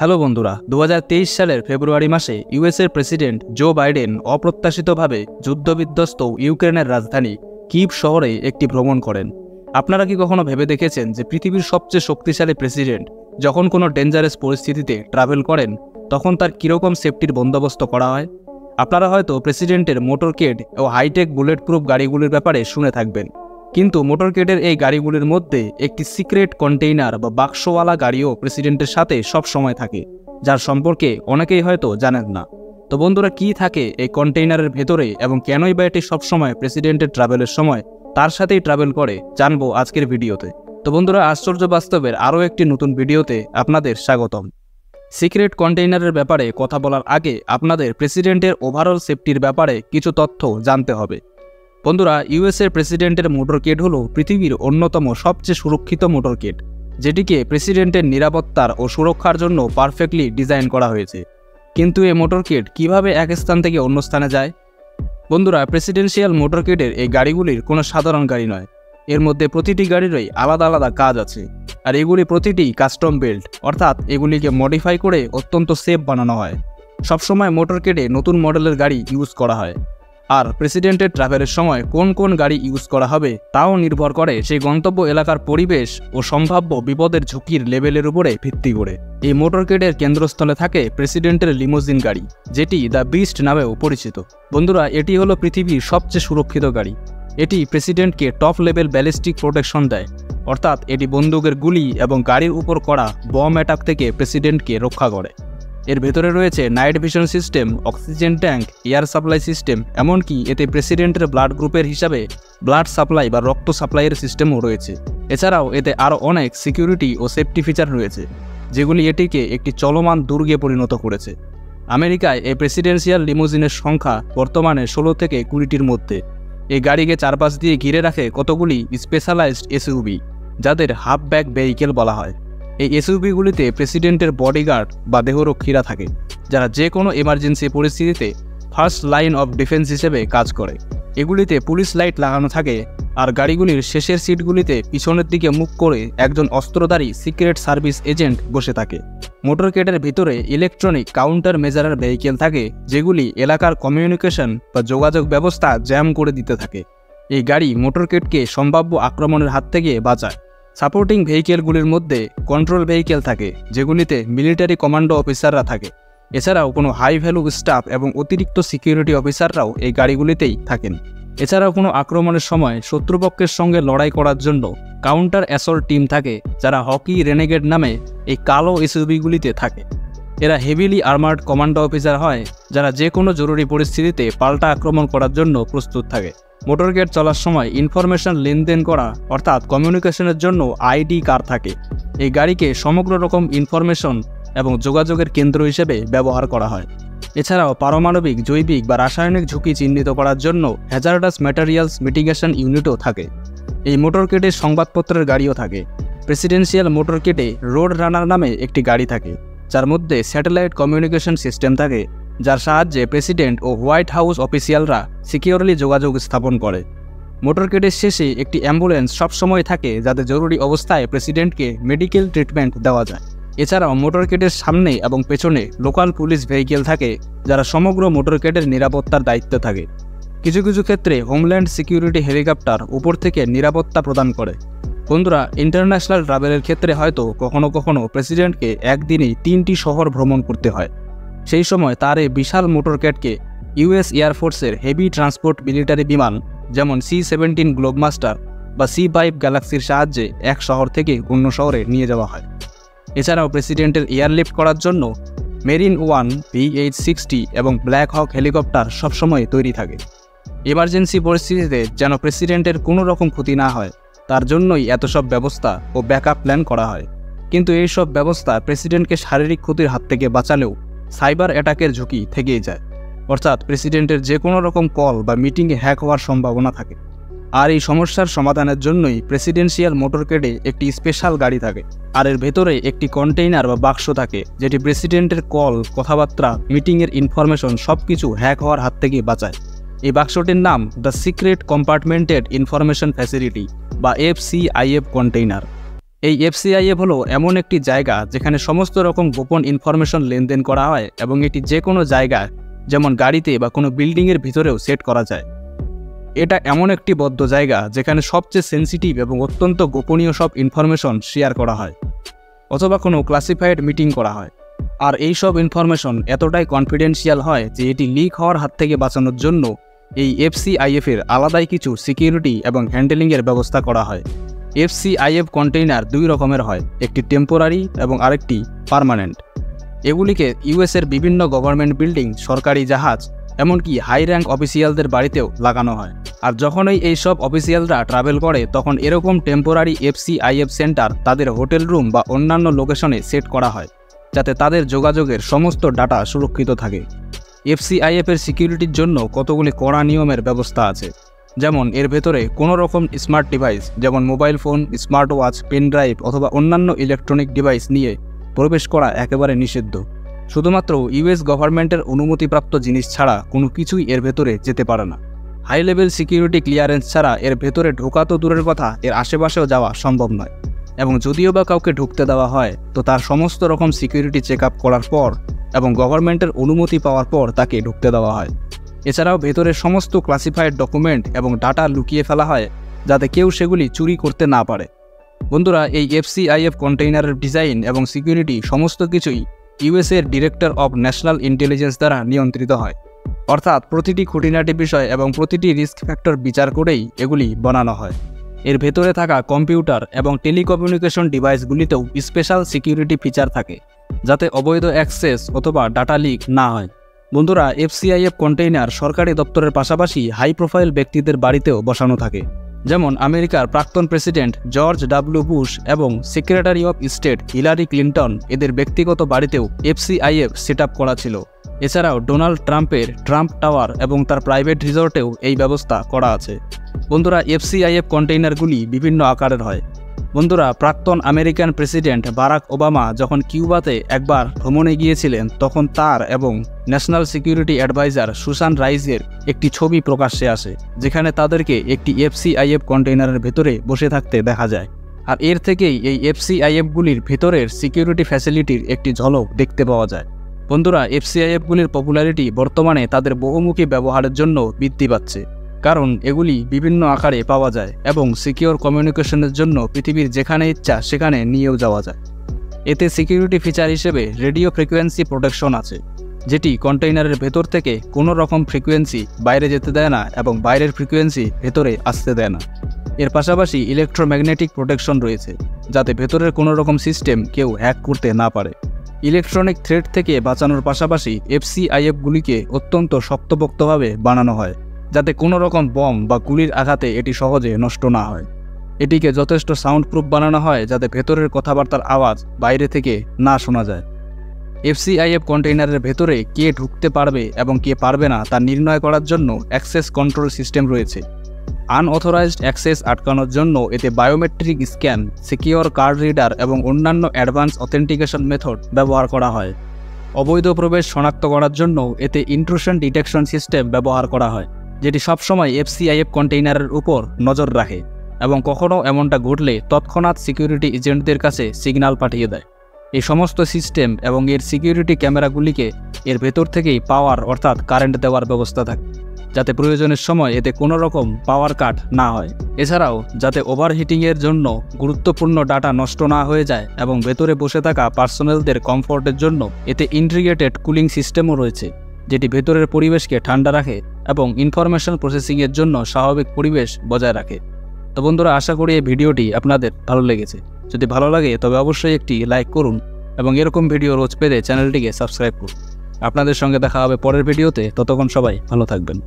Hello বন্ধুরা, 2023 সালের ফেব্রুয়ারি মাসে ইউএসের প্রেসিডেন্ট জো বাইডেন অপ্রত্যাশিতভাবে যুদ্ধবিধ্বস্ত ইউক্রেনের রাজধানী কিভ শহরে একটি ভ্রমণ করেন। আপনারা কি কখনো ভেবে দেখেছেন যে পৃথিবীর সবচেয়ে শক্তিশালী প্রেসিডেন্ট যখন কোনো ডেঞ্জারাস পরিস্থিতিতে ট্রাভেল করেন তখন তার কীরকম সেফটির বন্দোবস্ত করা হয়? আপনারা হয়তো প্রেসিডেন্টের মোটরকেড ও হাইটেক বুলেট প্রুফ গাড়িগুলির ব্যাপারে শুনে থাকবেন, কিন্তু মোটরকেডের এই গাড়িগুলির মধ্যে একটি সিক্রেট কন্টেইনার বা বাক্সওয়ালা গাড়িও প্রেসিডেন্টের সাথে সব সময় থাকে, যার সম্পর্কে অনেকেই হয়তো জানেন না। তো বন্ধুরা, কি থাকে এই কন্টেইনারের ভেতরে এবং কেনই বা এটি সবসময় প্রেসিডেন্টের ট্রাভেলের সময় তার সাথেই ট্রাভেল করে, জানবো আজকের ভিডিওতে। তো বন্ধুরা, আশ্চর্য বাস্তবের আরও একটি নতুন ভিডিওতে আপনাদের স্বাগতম। সিক্রেট কন্টেইনারের ব্যাপারে কথা বলার আগে আপনাদের প্রেসিডেন্টের ওভারঅল সেফটির ব্যাপারে কিছু তথ্য জানতে হবে। বন্ধুরা, ইউএসের প্রেসিডেন্টের মোটরকেড হল পৃথিবীর অন্যতম সবচেয়ে সুরক্ষিত মোটরকেড, যেটিকে প্রেসিডেন্টের নিরাপত্তার ও সুরক্ষার জন্য পারফেক্টলি ডিজাইন করা হয়েছে। কিন্তু এই মোটরকেড কিভাবে এক স্থান থেকে অন্য স্থানে যায়? বন্ধুরা, প্রেসিডেন্সিয়াল মোটরকেডের এই গাড়িগুলির কোনো সাধারণ গাড়ি নয়। এর মধ্যে প্রতিটি গাড়িরই আলাদা আলাদা কাজ আছে, আর এগুলি প্রতিটি কাস্টম বিল্ড, অর্থাৎ এগুলিকে মডিফাই করে অত্যন্ত সেফ বানানো হয়। সবসময় মোটরকেডে নতুন মডেলের গাড়ি ইউজ করা হয়, আর প্রেসিডেন্টের ট্রাভেলের সময় কোন কোন গাড়ি ইউজ করা হবে তাও নির্ভর করে সেই গন্তব্য এলাকার পরিবেশ ও সম্ভাব্য বিপদের ঝুঁকির লেভেলের উপরে ভিত্তি করে। এই মোটরকেডের কেন্দ্রস্থলে থাকে প্রেসিডেন্টের লিমোজিন গাড়ি, যেটি দ্য বিস্ট নামেও পরিচিত। বন্ধুরা, এটি হলো পৃথিবীর সবচেয়ে সুরক্ষিত গাড়ি। এটি প্রেসিডেন্টকে টপ লেভেল ব্যালিস্টিক প্রোটেকশন দেয়, অর্থাৎ এটি বন্দুকের গুলি এবং গাড়ির উপর করা বম অ্যাটাক থেকে প্রেসিডেন্টকে রক্ষা করে। এর ভেতরে রয়েছে night vision system, oxygen tank, air supply system, এমনকি এতে প্রেসিডেন্টের ব্লাড গ্রুপের হিসাবে ব্লাড সাপ্লাই বা রক্ত সাপ্লাইয়ের সিস্টেমও রয়েছে। এছাড়াও এতে আরও অনেক সিকিউরিটি ও সেফটি ফিচার রয়েছে, যেগুলি এটিকে একটি চলমান দুর্গে পরিণত করেছে। আমেরিকায় এই প্রেসিডেন্সিয়াল লিমোজিনের সংখ্যা বর্তমানে 16 থেকে 20টির মধ্যে। এই গাড়িকে চারপাশ দিয়ে ঘিরে রাখে কতগুলি স্পেশালাইজড এসইউভি, যাদের হাফ ব্যাক ভেহিকেল বলা হয়। এই এসইউভিগুলিতে প্রেসিডেন্টের বডিগার্ড বা দেহরক্ষীরা থাকে, যারা যে কোনো এমার্জেন্সি পরিস্থিতিতে ফার্স্ট লাইন অফ ডিফেন্স হিসেবে কাজ করে। এগুলিতে পুলিশ লাইট লাগানো থাকে, আর গাড়িগুলির শেষের সিটগুলিতে পিছনের দিকে মুখ করে একজন অস্ত্রধারী সিক্রেট সার্ভিস এজেন্ট বসে থাকে। মোটরকেডের ভিতরে ইলেকট্রনিক কাউন্টার মেজারার ভেহিকেল থাকে, যেগুলি এলাকার কমিউনিকেশন বা যোগাযোগ ব্যবস্থা জ্যাম করে দিতে থাকে। এই গাড়ি মোটরকেডকে সম্ভাব্য আক্রমণের হাত থেকে বাঁচায়। সাপোর্টিং ভেহিকেলগুলির মধ্যে কন্ট্রোল ভেহিকেল থাকে, যেগুলিতে মিলিটারি কমান্ডো অফিসাররা থাকে। এছাড়াও কোনো হাই ভ্যালু স্টাফ এবং অতিরিক্ত সিকিউরিটি অফিসাররাও এই গাড়িগুলিতেই থাকেন। এছাড়াও কোনো আক্রমণের সময় শত্রুপক্ষের সঙ্গে লড়াই করার জন্য কাউন্টার অ্যাসল্ট টিম থাকে, যারা হকি রেনেগেড নামে এই কালো এসইউভিগুলিতে থাকে। এরা হেভিলি আর্মার্ড কমান্ডো অফিসার হয়, যারা যে কোনো জরুরি পরিস্থিতিতে পাল্টা আক্রমণ করার জন্য প্রস্তুত থাকে। মোটরকেড চলার সময় ইনফরমেশন লেনদেন করা, অর্থাৎ কমিউনিকেশনের জন্য আইডি কার থাকে। এই গাড়িকে সমগ্র রকম ইনফরমেশন এবং যোগাযোগের কেন্দ্র হিসেবে ব্যবহার করা হয়। এছাড়াও পারমাণবিক, জৈবিক বা রাসায়নিক ঝুঁকি চিহ্নিত করার জন্য হ্যাজার্ডাস ম্যাটেরিয়ালস মিটিগেশন ইউনিটও থাকে। এই মোটরকেডে সংবাদপত্রের গাড়িও থাকে। প্রেসিডেন্সিয়াল মোটরকেডে রোড রানার নামে একটি গাড়ি থাকে, যার মধ্যে স্যাটেলাইট কমিউনিকেশন সিস্টেম থাকে, যার সাহায্যে প্রেসিডেন্ট ও হোয়াইট হাউস অফিসিয়ালরা সিকিউরলি যোগাযোগ স্থাপন করে। মোটরকেডের শেষে একটি অ্যাম্বুলেন্স সবসময় থাকে, যাতে জরুরি অবস্থায় প্রেসিডেন্টকে মেডিকেল ট্রিটমেন্ট দেওয়া যায়। এছাড়াও মোটরকেডের সামনে এবং পেছনে লোকাল পুলিশ ভেহিকেল থাকে, যারা সমগ্র মোটরকেডের নিরাপত্তার দায়িত্বে থাকে। কিছু কিছু ক্ষেত্রে হোমল্যান্ড সিকিউরিটি হেলিকপ্টার উপর থেকে নিরাপত্তা প্রদান করে। বন্ধুরা, ইন্টারন্যাশনাল ট্রাভেলের ক্ষেত্রে হয়তো কখনো কখনো প্রেসিডেন্টকে একদিনেই 3টি শহর ভ্রমণ করতে হয়। সেই সময় তার এই বিশাল মোটরকেডকে ইউএস এয়ারফোর্সের হেভি ট্রান্সপোর্ট মিলিটারি বিমান, যেমন C-17 গ্লোবমাস্টার বা C-5 গ্যালাক্সির সাহায্যে এক শহর থেকে অন্য শহরে নিয়ে যাওয়া হয়। এছাড়াও প্রেসিডেন্টের এয়ারলিফট করার জন্য মেরিন 1, VH-60 এবং ব্ল্যাক হক হেলিকপ্টার সবসময় তৈরি থাকে। এমার্জেন্সি পরিস্থিতিতে যেন প্রেসিডেন্টের কোনো রকম ক্ষতি না হয়, তার জন্যই এত সব ব্যবস্থা ও ব্যাকআপ প্ল্যান করা হয়। কিন্তু এই সব ব্যবস্থা প্রেসিডেন্টকে শারীরিক ক্ষতির হাত থেকে বাঁচালেও সাইবার অ্যাটাকের ঝুঁকি থেকেই যায়, অর্থাৎ প্রেসিডেন্টের যে কোনো রকম কল বা মিটিংয়ে হ্যাক হওয়ার সম্ভাবনা থাকে। আর এই সমস্যার সমাধানের জন্যই প্রেসিডেন্সিয়াল মোটরকেডে একটি স্পেশাল গাড়ি থাকে, আর এর ভেতরে একটি কন্টেইনার বা বাক্স থাকে, যেটি প্রেসিডেন্টের কল, কথাবার্তা, মিটিংয়ের ইনফরমেশন সবকিছু হ্যাক হওয়ার হাত থেকে বাঁচায়। এই বাক্সটির নাম দ্য সিক্রেট কম্পার্টমেন্টেড ইনফরমেশন ফ্যাসিলিটি বা FCIF কন্টেইনার। এই এফসিআইএফ হলো এমন একটি জায়গা যেখানে সমস্ত রকম গোপন ইনফরমেশন লেনদেন করা হয় এবং এটি যে কোনো জায়গায় যেমন গাড়িতে বা কোনো বিল্ডিংয়ের ভিতরেও সেট করা যায়। এটা এমন একটি বদ্ধ জায়গা যেখানে সবচেয়ে সেন্সিটিভ এবং অত্যন্ত গোপনীয় সব ইনফরমেশন শেয়ার করা হয় অথবা কোনো ক্লাসিফাইড মিটিং করা হয়। আর এই সব ইনফরমেশন এতটাই কনফিডেন্সিয়াল হয় যে এটি লিক হওয়ার হাত থেকে বাঁচানোর জন্য এই এফসিআইএফের আলাদাই কিছু সিকিউরিটি এবং হ্যান্ডেলিংয়ের ব্যবস্থা করা হয়। এফসিআইএফ কন্টেইনার দুই রকমের হয়, একটি টেম্পোরারি এবং আরেকটি পার্মানেন্ট। এগুলিকে ইউএসের বিভিন্ন গভর্নমেন্ট বিল্ডিং, সরকারি জাহাজ, এমনকি হাই র্যাঙ্ক অফিসিয়ালদের বাড়িতেও লাগানো হয়। আর যখনই এই সব অফিসিয়ালরা ট্রাভেল করে তখন এরকম টেম্পোরারি এফসিআইএফ সেন্টার তাদের হোটেল রুম বা অন্যান্য লোকেশনে সেট করা হয় যাতে তাদের যোগাযোগের সমস্ত ডাটা সুরক্ষিত থাকে। এফসিআইএফের সিকিউরিটির জন্য কতগুলি কড়া নিয়মের ব্যবস্থা আছে, যেমন এর ভেতরে কোনো রকম স্মার্ট ডিভাইস যেমন mobile phone, smart watch, pen drive অথবা অন্যান্য ইলেকট্রনিক ডিভাইস নিয়ে প্রবেশ করা একেবারে নিষিদ্ধ। শুধুমাত্র ইউএস গভর্নমেন্টের অনুমতিপ্রাপ্ত জিনিস ছাড়া কোনো কিছুই এর ভেতরে যেতে পারে না। হাই লেভেল সিকিউরিটি ক্লিয়ারেন্স ছাড়া এর ভেতরে ঢোকা তো দূরের কথা, এর আশেপাশেও যাওয়া সম্ভব নয়। এবং যদিও বা কাউকে ঢুকতে দেওয়া হয় তো তার সমস্ত রকম সিকিউরিটি চেক আপ করার পর এবং গভর্নমেন্টের অনুমতি পাওয়ার পর তাকে ঢুকতে দেওয়া হয়। এছাড়াও ভেতরের সমস্ত ক্লাসিফাইড ডকুমেন্ট এবং ডাটা লুকিয়ে ফেলা হয় যাতে কেউ সেগুলি চুরি করতে না পারে। বন্ধুরা, এই এফসিআইএফ কন্টেইনারের ডিজাইন এবং সিকিউরিটি সমস্ত কিছুই ইউএসএর ডিরেক্টর অব ন্যাশনাল ইন্টেলিজেন্স দ্বারা নিয়ন্ত্রিত হয়। অর্থাৎ প্রতিটি খুঁটিনাটি বিষয় এবং প্রতিটি রিস্ক ফ্যাক্টর বিচার করেই এগুলি বানানো হয়। এর ভেতরে থাকা কম্পিউটার এবং টেলিকমিউনিকেশন ডিভাইসগুলিতেও স্পেশাল সিকিউরিটি ফিচার থাকে যাতে অবৈধ অ্যাক্সেস অথবা ডাটা লিক না হয়। বন্ধুরা, এফসিআইএফ কন্টেইনার সরকারি দপ্তরের পাশাপাশি হাই প্রোফাইল ব্যক্তিদের বাড়িতেও বসানো থাকে, যেমন আমেরিকার প্রাক্তন প্রেসিডেন্ট জর্জ ডাব্লিউ বুশ এবং secretary of state Hillary Clinton এদের ব্যক্তিগত বাড়িতেও এফসিআইএফ সেট আপ করা ছিল। এছাড়াও ডোনাল্ড ট্রাম্পের ট্রাম্প টাওয়ার এবং তার প্রাইভেট রিসর্টেও এই ব্যবস্থা করা আছে। বন্ধুরা, এফসিআইএফ কন্টেইনারগুলি বিভিন্ন আকারের হয়। বন্ধুরা, প্রাক্তন আমেরিকান প্রেসিডেন্ট বারাক ওবামা যখন কিউবাতে একবার ভ্রমণে গিয়েছিলেন তখন তার এবং ন্যাশনাল সিকিউরিটি অ্যাডভাইজার সুসান রাইসের একটি ছবি প্রকাশ্যে আসে যেখানে তাদেরকে একটি এফসিআইএফ কন্টেইনারের ভেতরে বসে থাকতে দেখা যায়। আর এর থেকেই এই এফসিআইএফগুলির ভেতরের সিকিউরিটি ফ্যাসিলিটির একটি ঝলক দেখতে পাওয়া যায়। বন্ধুরা, এফসিআইএফগুলির পপুলারিটি বর্তমানে তাদের বহুমুখী ব্যবহারের জন্য বৃদ্ধি পাচ্ছে, কারণ এগুলি বিভিন্ন আকারে পাওয়া যায় এবং সিকিউর কমিউনিকেশনের জন্য পৃথিবীর যেখানে ইচ্ছা সেখানে নিয়েও যাওয়া যায়। এতে সিকিউরিটি ফিচার হিসেবে রেডিও ফ্রিকোয়েন্সি প্রোটেকশন আছে, যেটি কন্টেইনারের ভেতর থেকে কোনো রকম ফ্রিকোয়েন্সি বাইরে যেতে দেয় না এবং বাইরের ফ্রিকোয়েন্সি ভেতরে আসতে দেয় না। এর পাশাপাশি ইলেকট্রোম্যাগনেটিক প্রোটেকশন রয়েছে যাতে ভেতরের কোনো রকম সিস্টেম কেউ হ্যাক করতে না পারে। ইলেকট্রনিক থ্রেট থেকে বাঁচানোর পাশাপাশি এফসিআইএফগুলিকে অত্যন্ত শক্তপোক্তভাবে বানানো হয় যাতে কোনো রকম বম বা গুলির আঘাতে এটি সহজে নষ্ট না হয়। এটিকে যথেষ্ট সাউন্ড প্রুফ বানানো হয় যাতে ভেতরের কথাবার্তার আওয়াজ বাইরে থেকে না শোনা যায়। এফসিআইএফ কন্টেইনারের ভেতরে কে ঢুকতে পারবে এবং কে পারবে না তা নির্ণয় করার জন্য অ্যাক্সেস কন্ট্রোল সিস্টেম রয়েছে। আনঅথরাইজড অ্যাক্সেস আটকানোর জন্য এতে biometric scan, secure card reader এবং অন্যান্য অ্যাডভান্স অথেন্টিকেশন মেথড ব্যবহার করা হয়। অবৈধ প্রবেশ শনাক্ত করার জন্য এতে ইন্ট্রুশন ডিটেকশন সিস্টেম ব্যবহার করা হয়, যেটি সবসময় এফসিআইএফ কন্টেইনারের উপর নজর রাখে এবং কখনও এমনটা ঘটলে তৎক্ষণাৎ সিকিউরিটি এজেন্টদের কাছে সিগন্যাল পাঠিয়ে দেয়। এই সমস্ত সিস্টেম এবং এর সিকিউরিটি ক্যামেরাগুলিকে এর ভেতর থেকেই পাওয়ার অর্থাৎ কারেন্ট দেওয়ার ব্যবস্থা থাকে যাতে প্রয়োজনের সময় এতে কোনো রকম পাওয়ার কাট না হয়। এছাড়াও যাতে ওভারহিটিংয়ের জন্য গুরুত্বপূর্ণ ডাটা নষ্ট না হয়ে যায় এবং ভেতরে বসে থাকা পার্সোনেলদের কমফোর্টের জন্য এতে ইন্টিগ্রেটেড কুলিং সিস্টেমও রয়েছে, যেটি ভেতরের পরিবেশকে ঠান্ডা রাখে এবং ইনফরমেশন প্রসেসিংয়ের জন্য স্বাভাবিক পরিবেশ বজায় রাখে। তো বন্ধুরা, আশা করি এই ভিডিওটি আপনাদের ভালো লেগেছে। যদি ভালো লাগে তবে অবশ্যই একটি লাইক করুন এবং এরকম ভিডিও রোজ পেতে চ্যানেলটিকে সাবস্ক্রাইব করুন। আপনাদের সঙ্গে দেখা হবে পরের ভিডিওতে, ততক্ষণ সবাই ভালো থাকবেন।